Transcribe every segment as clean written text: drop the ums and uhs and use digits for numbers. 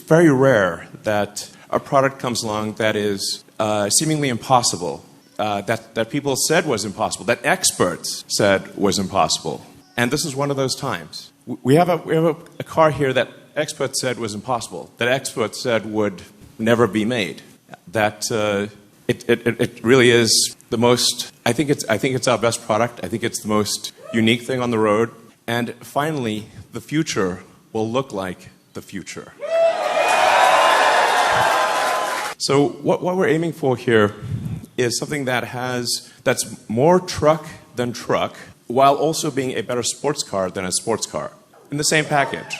very rare that a product comes along that is seemingly impossible, that people said was impossible, that experts said was impossible. And this is one of those times. We have a car here that experts said was impossible, that experts said would never be made, that it really is the most, I think it's our best product. I think it's the most unique thing on the road. And finally, the future will look like the future. So what we're aiming for here is something that's more truck than truck, while also being a better sports car than a sports car in the same package.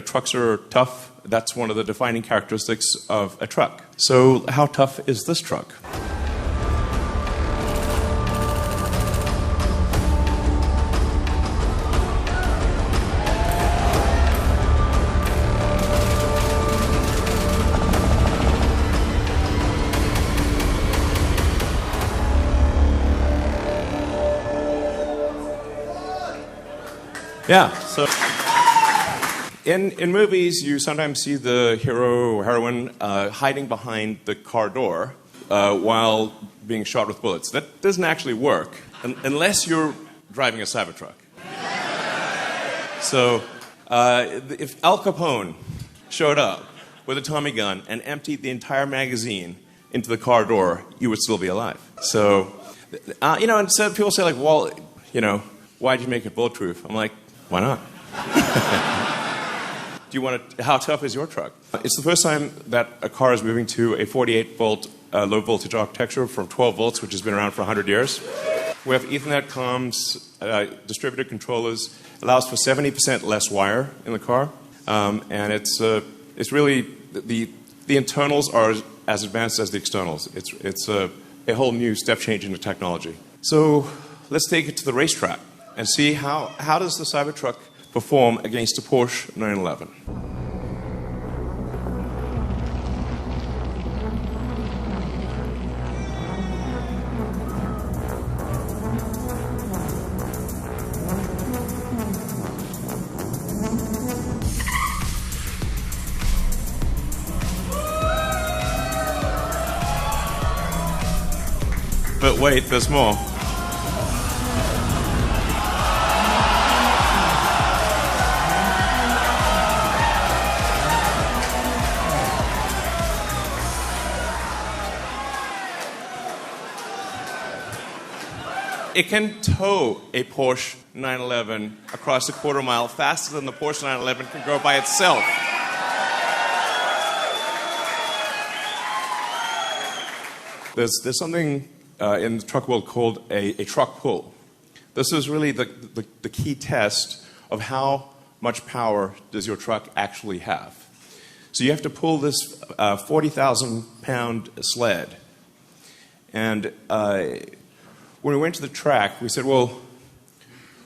Trucks are tough. That's one of the defining characteristics of a truck. So how tough is this truck? Yeah, so in movies, you sometimes see the hero or heroine hiding behind the car door while being shot with bullets. That doesn't actually work unless you're driving a CyberTruck. So if Al Capone showed up with a Tommy gun and emptied the entire magazine into the car door, you would still be alive. So, and so people say, like, well, why'd you make it bulletproof? I'm like, why not? How tough is your truck? It's the first time that a car is moving to a 48-volt low voltage architecture from 12 volts, which has been around for 100 years. We have Ethernet comms, distributed controllers, allows for 70% less wire in the car, and it's really the internals are as advanced as the externals. It's a whole new step change in the technology. So let's take it to the racetrack and see how does the CyberTruck perform against a Porsche 911. But wait, there's more. It can tow a Porsche 911 across a quarter mile faster than the Porsche 911 can go by itself. There's something in the truck world called a truck pull. This is really the key test of how much power does your truck actually have. So you have to pull this 40,000-pound sled. And when we went to the track, we said, well,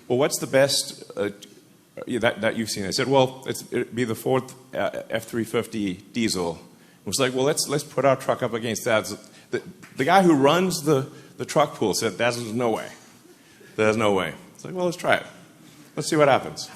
what's the best that you've seen? I said, well, it'd be the Ford F-350 diesel. It was like, well, let's put our truck up against that. The guy who runs the truck pool said, there's no way. There's no way. It's like, well, let's try it. Let's see what happens.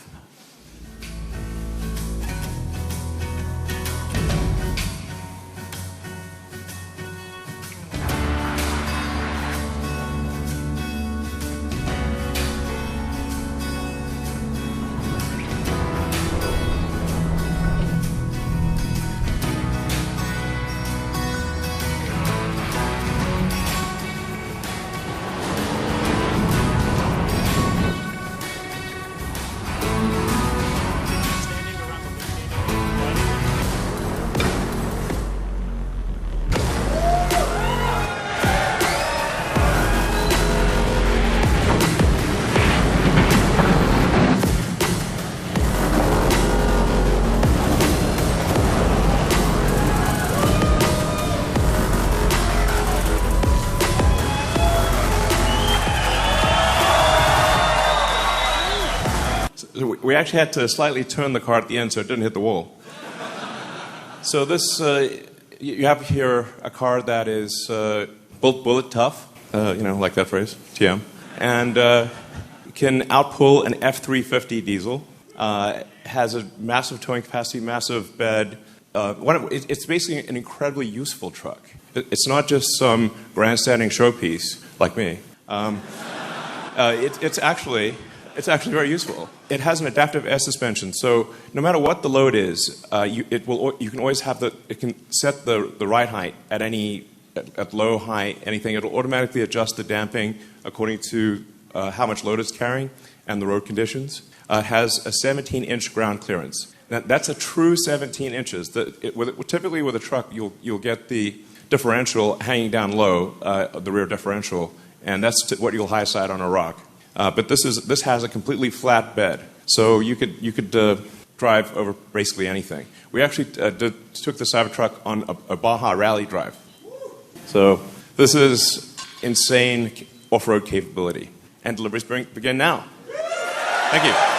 We actually had to slightly turn the car at the end so it didn't hit the wall. So this, you have here a car that is bullet tough, like that phrase, TM, and can outpull an F-350 diesel, has a massive towing capacity, massive bed, It's basically an incredibly useful truck. It's not just some grandstanding showpiece like me. It's actually very useful. It has an adaptive air suspension, so no matter what the load is, you can always it can set the ride height at low, high, anything. It'll automatically adjust the damping according to how much load it's carrying and the road conditions. It has a 17-inch ground clearance. That's a true 17 inches. Typically with a truck, you'll get the differential hanging down low, the rear differential, and that's what you'll high side on a rock. But this has a completely flat bed, so you could drive over basically anything. We actually took the CyberTruck on a Baja rally drive. So this is insane off-road capability, and deliveries begin now. Thank you.